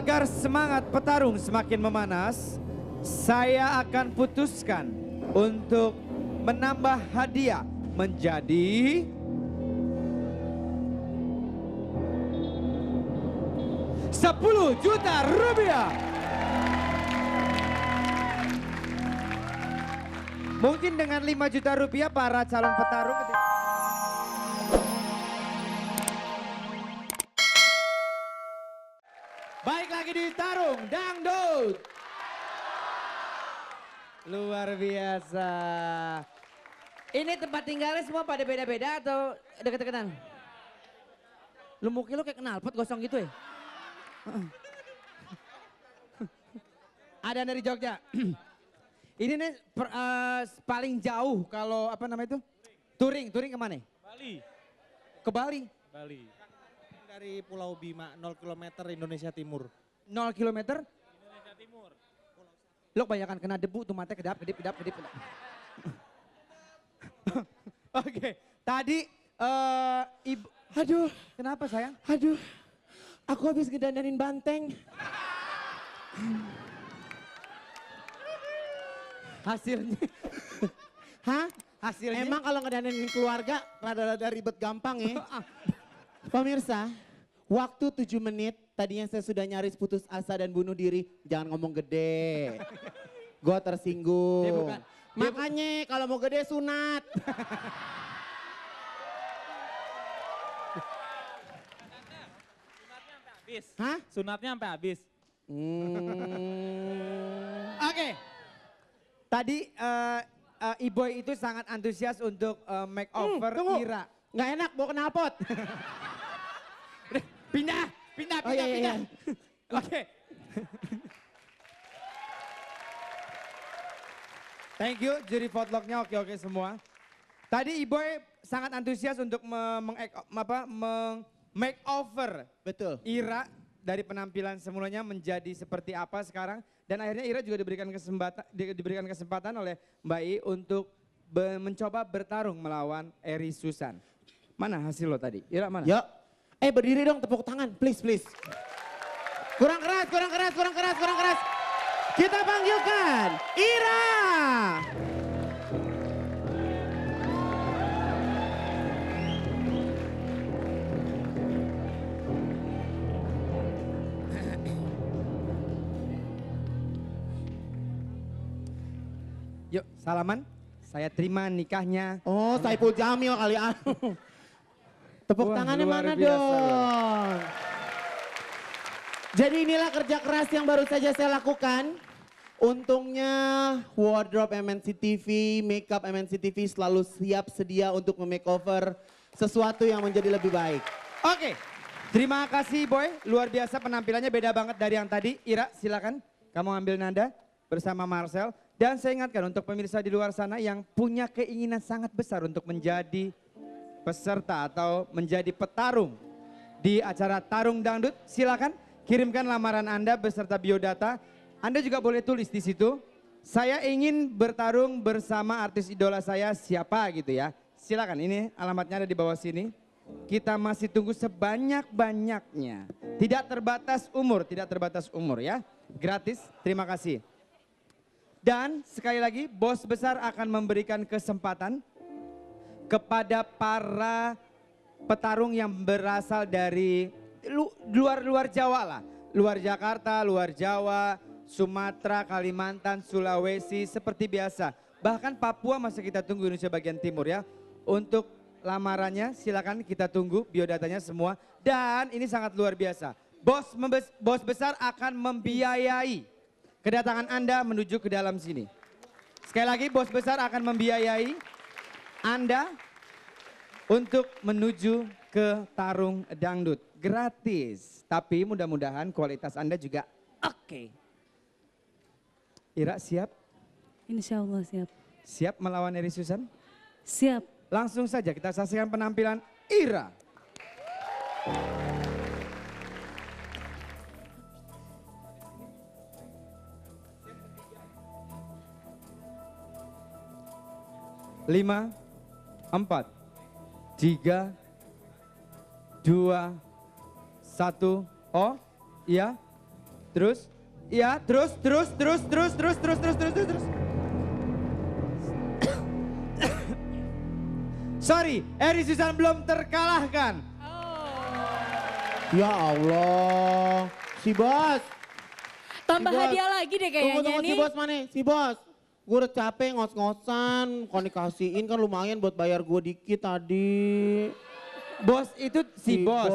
Agar semangat petarung semakin memanas, saya akan putuskan untuk menambah hadiah menjadi Rp10 juta. Mungkin dengan Rp5 juta para calon petarung. Baik lagi di Tarung Dangdut. Luar biasa. Ini tempat tinggalnya semua pada beda-beda atau deket-deketan? Lu mukil lu kayak knalpot gosong gitu ya? Ada dari Jogja. Ini nih paling jauh kalau apa namanya itu? Touring kemana? Bali. Ke Bali. Bali. Dari Pulau Bima 0 km Indonesia Timur. 0 kilometer. Indonesia Timur. Lo kebanyakan kena debu tuh mata kedap. Oke, tadi ibu. Aduh, Kenapa sayang? aduh. Aku habis ngedandanin banteng. Hasilnya. Hah? Hasilnya. Emang kalau ngedandanin keluarga rada-rada ribet gampang ya. Pemirsa, waktu 7 menit tadinya saya sudah nyaris putus asa dan bunuh diri. Jangan ngomong gede. Gue tersinggung. Dia bukan. Makanya kalau mau gede sunat. Sunatnya sampai habis. Hah? Sunatnya sampai habis. Oke. Tadi Iboy itu sangat antusias untuk makeover tunggu. Ira. Nggak enak bawa knalpot. Pindah. Oh, iya. Oke. Thank you juri votlognya oke semua. Tadi Iboy sangat antusias untuk makeover Betul. Ira dari penampilan semulanya menjadi seperti apa sekarang. Dan akhirnya Ira juga diberikan kesempatan oleh Mbak I untuk mencoba bertarung melawan Eri Susan. Mana hasil lo tadi? Ira mana? Yuk. Berdiri dong tepuk tangan please. Kurang keras. Kita panggilkan Ira. Yuk salaman, saya terima nikahnya. Oh, Saipul Jamil kali. Tepuk Wah, tangannya luar mana biasa dong? Jadi inilah kerja keras yang baru saja saya lakukan. Untungnya wardrobe MNC TV, makeup MNC TV selalu siap sedia untuk memakeover sesuatu yang menjadi lebih baik. Oke, terima kasih Boy. Luar biasa penampilannya beda banget dari yang tadi. Ira silakan kamu ambil nada bersama Marcel. Dan saya ingatkan untuk pemirsa di luar sana yang punya keinginan sangat besar untuk menjadi peserta atau menjadi petarung di acara Tarung Dangdut, silakan kirimkan lamaran Anda beserta biodata. Anda juga boleh tulis di situ, saya ingin bertarung bersama artis idola saya siapa gitu ya. Silakan, ini alamatnya ada di bawah sini. Kita masih tunggu sebanyak-banyaknya. Tidak terbatas umur ya. Gratis, terima kasih. Dan sekali lagi bos besar akan memberikan kesempatan kepada para petarung yang berasal dari luar Jawa lah. Luar Jakarta, luar Jawa, Sumatera, Kalimantan, Sulawesi seperti biasa. Bahkan Papua masih kita tunggu, Indonesia bagian timur ya. Untuk lamarannya silakan kita tunggu biodatanya semua. Dan ini sangat luar biasa. Bos besar akan membiayai kedatangan Anda menuju ke dalam sini. Sekali lagi bos besar akan membiayai Anda untuk menuju ke Tarung Dangdut. Gratis, tapi mudah-mudahan kualitas Anda juga oke. Ira siap? Insya Allah siap. Siap melawan Eri Susan? Siap. Langsung saja kita saksikan penampilan Ira. Lima, 4, 3, 2, 1, oh iya, Terus. Iya, terus. Sorry, Eri Susan belum terkalahkan. Ya Allah. Si bos. Tambah Si bos. hadiah lagi deh kayaknya Tunggu, nih. si bos mana? Si bos. Gue udah capek ngos-ngosan. Kalau dikasihin kan lumayan buat bayar gue dikit tadi. Bos itu si bos.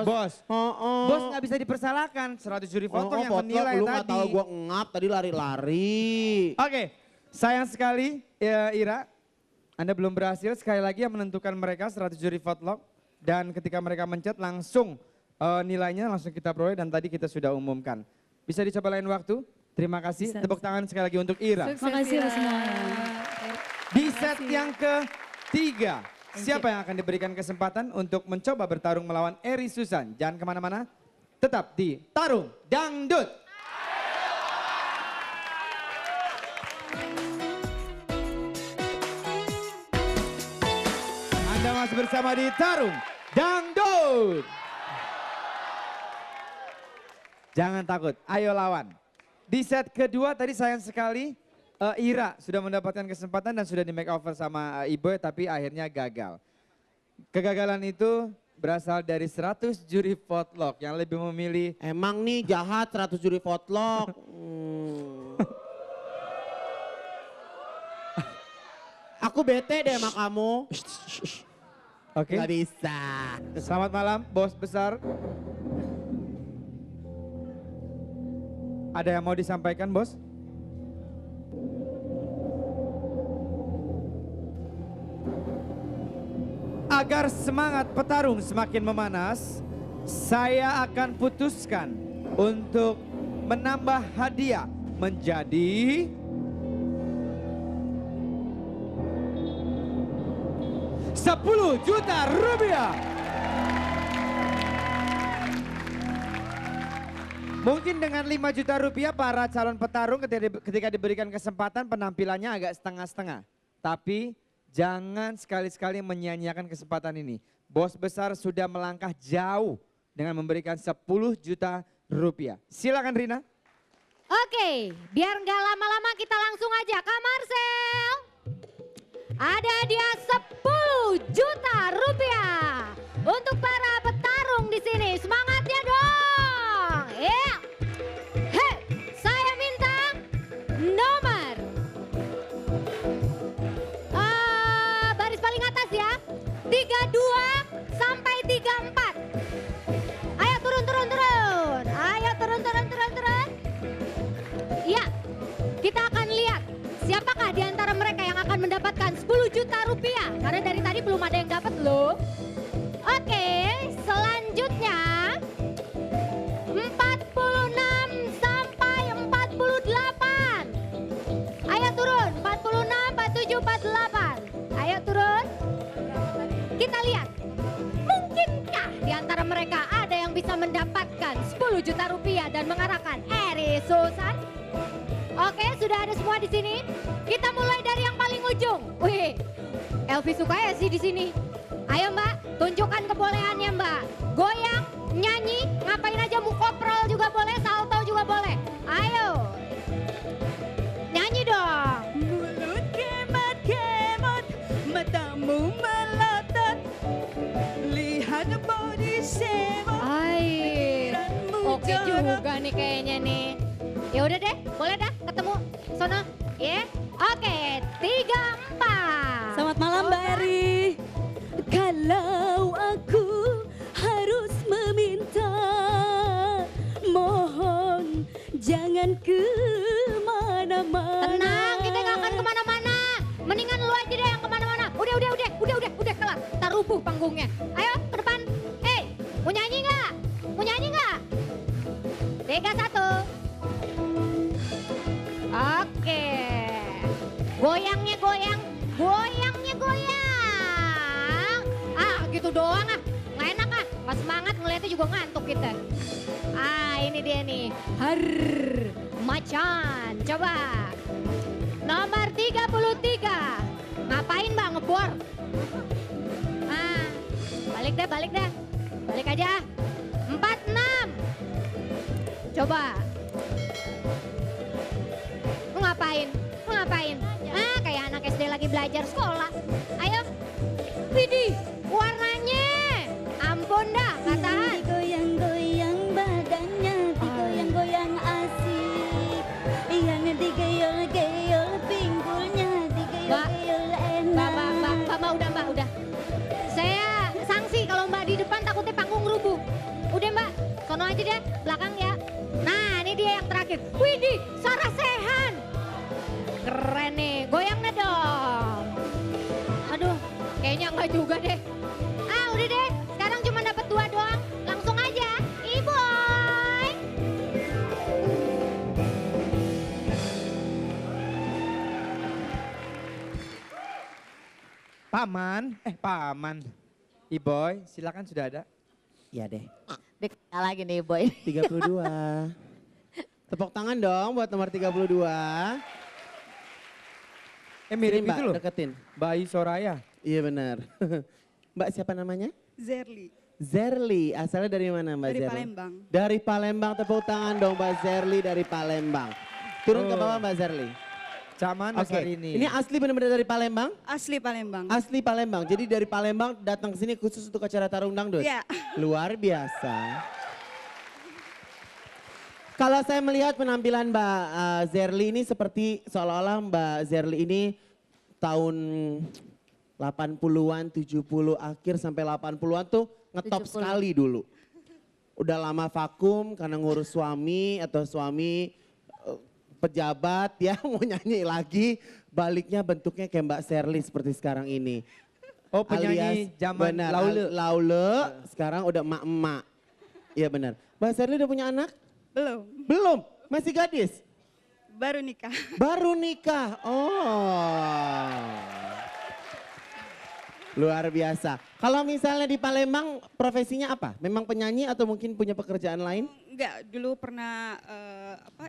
Bos. Oh. Bos nggak bisa dipersalahkan. 100 juri foto yang menilai lu tadi. gak tahu gue ngap tadi lari-lari. Oke, sayang sekali ya Ira. Anda belum berhasil, sekali lagi yang menentukan mereka 100 juri vote dan ketika mereka mencet langsung nilainya langsung kita peroleh dan tadi kita sudah umumkan. Bisa dicoba lain waktu? Terima kasih. Bisa, Tepuk tangan sekali lagi untuk Ira. Terima kasih semuanya. Di set yang ketiga, siapa yang akan diberikan kesempatan untuk mencoba bertarung melawan Eri Susan? Jangan kemana-mana, tetap di Tarung Dangdut. Anda masih bersama di Tarung Dangdut. Jangan takut, ayo lawan. Di set kedua tadi sayang sekali Ira sudah mendapatkan kesempatan dan sudah di make over sama Iboy tapi akhirnya gagal. Kegagalan itu berasal dari 100 juri vote yang lebih memilih. Emang nih jahat 100 juri votlog. Aku bete deh sama kamu. Oke. Gak bisa. Selamat malam bos besar. Ada yang mau disampaikan bos? Agar semangat petarung semakin memanas, saya akan putuskan untuk menambah hadiah menjadi 10 juta rupiah. Mungkin dengan 5 juta rupiah para calon petarung ketika diberikan kesempatan penampilannya agak setengah-setengah. Tapi jangan sekali-sekali menyia-nyiakan kesempatan ini. Bos besar sudah melangkah jauh dengan memberikan 10 juta rupiah. Silakan Rina. Oke, biar nggak lama-lama kita langsung aja Kak Marcel. Ada hadiah 10 juta rupiah untuk para petarung di sini. Semangatnya dong. Ya. Hei, saya minta nomor. Baris paling atas ya. 32 sampai 34. Ayo turun. Ayo turun. Ya, kita akan lihat siapakah di antara mereka yang akan mendapatkan 10 juta rupiah. Karena dari tadi belum ada yang dapat loh. Oke, selanjutnya 46 sampai 48. Ayo turun, 46, 47, 48. Ayo turun. Kita lihat, mungkinkah di antara mereka ada yang bisa mendapatkan 10 juta rupiah dan mengarahkan Eri Susan? Oke, sudah ada semua di sini. Kita mulai dari yang paling ujung. Wih, Elvi suka ya sih di sini. Ayo Mbak, tunjukkan kebolehannya Mbak. Goyang, nyanyi, ngapain aja, mau koprol juga boleh, salto juga boleh. Ayo, nyanyi dong. Mulut kemot, matamu melotot, lihat body semut. Ay, oke juga nih kayaknya nih. Ya udah deh, boleh dah ketemu sono. Ya, oke, 34. Selamat malam Mbak Eri. Kalau aku harus meminta, mohon jangan kemana-mana. Tenang, kita nggak akan kemana-mana. Mendingan lu aja deh yang kemana-mana. Udah kelar. Ntar rubuh panggungnya. Ayo ke depan. Mau nyanyi nggak? Mau nyanyi nggak? 3, 1. Oke. Goyangnya goyang. Gitu doang ah. Nggak enak ah. Nggak semangat ngeliatnya juga ngantuk kita. Ini dia nih. Macan. Coba. Nomor 33. Ngapain Mbak ngebor? Balik deh. Balik aja. 46. Coba. ngapain? Ah, kayak anak SD lagi belajar sekolah. Ayo. Widih, warnanya. Ampun dah, gak tahan. Digoyang-goyang badannya, digoyang-goyang asik. Yang digeyol-geyol pinggulnya, digeyol-geyol enak. Mbak, udah. Saya sanksi kalau Mbak di depan takutnya panggung rubuh. Udah Mbak, sono aja deh, belakang ya. Nah, ini dia yang terakhir. Widih, Sarah Sehan. Keren nih, goyangnya dong. Aduh, kayaknya enggak juga deh. Ah, udah deh, sekarang cuma dapat 2 doang. Langsung aja, Iboy. Paman. Iboy, silakan sudah ada. Iya deh. Dek, lagi nih Boy. 32. Tepuk tangan dong buat nomor 32. Mirip Sini, Mbak, itu loh, deketin. Bayi Soraya. Iya benar. Mbak siapa namanya? Zerli Zerli. Asalnya dari mana Mbak dari Zerli? Palembang. Dari Palembang, tepuk tangan dong Mbak Zerli dari Palembang. Turun ke Oh. bawah Mbak Zerli. Caman Oke. Sarini. Ini asli benar-benar dari Palembang? Asli Palembang. Asli Palembang. Jadi dari Palembang datang ke sini khusus untuk acara Tarung Dangdut? Iya. Luar biasa. Kalau saya melihat penampilan Mbak Zerli ini seperti seolah-olah Mbak Zerli ini tahun 80-an, 70 akhir sampai 80-an tuh ngetop 70. sekali dulu. Udah lama vakum karena ngurus suami atau suami pejabat ya mau nyanyi lagi. Baliknya bentuknya kayak Mbak Zerli seperti sekarang ini. Oh, penyanyi zaman benar, Laule. Laule, sekarang udah emak-emak. Iya benar. Mbak Zerli udah punya anak? Belum, Belum, masih gadis? baru nikah. Baru nikah, oh. Luar biasa. Kalau misalnya di Palembang profesinya apa? Memang penyanyi atau mungkin punya pekerjaan lain? Enggak, dulu pernah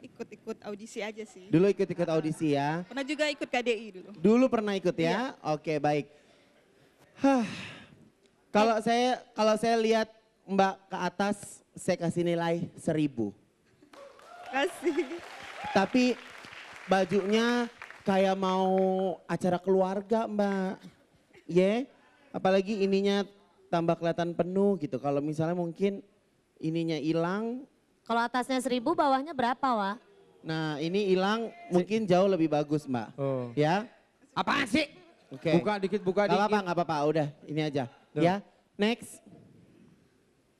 ikut-ikut audisi aja sih. Dulu ikut-ikut audisi ya? Pernah juga ikut KDI dulu. Dulu pernah ikut ya? Oke baik. Hah. Kalau saya lihat Mbak ke atas, saya kasih nilai 1000. Kasih. Tapi bajunya kayak mau acara keluarga Mbak. Apalagi ininya tambah kelihatan penuh gitu. Kalau misalnya mungkin ininya hilang. Kalau atasnya 1000, bawahnya berapa, Wak? Nah ini hilang mungkin jauh lebih bagus Mbak. Oh. Ya? Apaan sih? Oke. Buka dikit, buka Gak dikit. apa-apa, gak apa-apa. Udah ini aja. Tuh. Ya, next.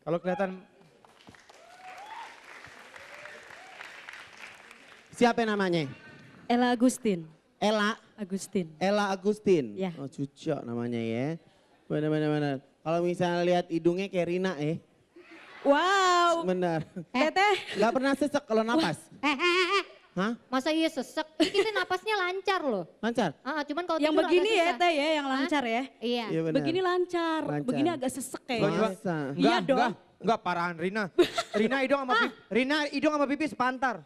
Kalau kelihatan Siapa namanya? Ella Agustin. Ella. Agustin. Ella Agustin. Ya. Oh cucok namanya ya. Benar-benar. Kalau misalnya lihat hidungnya kayak Rina Wow, Benar. Teteh. Gak pernah sesek kalau napas. Hah? Masa iya sesek? Kita napasnya lancar loh. Lancar? Cuman kalau Yang tidur begini agak ya susah. Teh ya, yang lancar ya. Iya. Iya benar. Begini lancar, Lancar. begini agak sesek Gua kayaknya. juga. Masa? Iya dong. Enggak parahan Rina. Rina hidung sama pipi sepantar.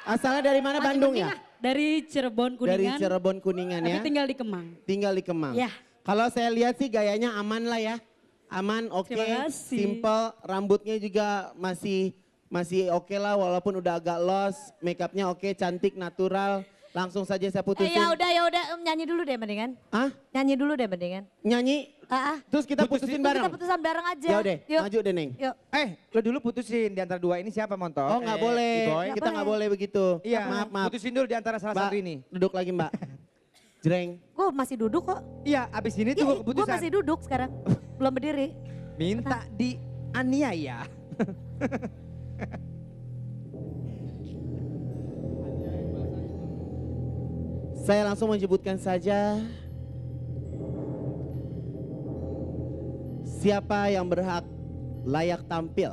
Asalnya dari mana? Bandung ya? Dari Cirebon Dari Kuningan, Cirebon Kuningan tapi ya? tinggal di Kemang. Tinggal di Kemang. Ya. Kalau saya lihat sih gayanya aman lah ya. Aman, oke, Terima kasih. simple, rambutnya juga masih oke lah walaupun udah agak lost, make upnya oke, cantik, natural. Langsung saja saya putusin. Ya udah, nyanyi dulu deh mendingan. Ah, Nyanyi dulu deh mendingan. nyanyi, terus kita putusin bareng. Kita putusan bareng aja. Ya udah, Yuk. maju deh Neng. Yuk. Lo dulu putusin di antara dua ini siapa Montok? Oh nggak boleh, Iboy. kita nggak boleh begitu. Iya, Maaf. putusin dulu di antara salah Mbak, satu ini. duduk lagi Mbak. Jreng. Gue masih duduk kok. Iya, abis ini Iya, tuh gue keputusan. masih duduk sekarang. Belum berdiri. Minta di aniaya. Saya langsung menyebutkan saja siapa yang berhak layak tampil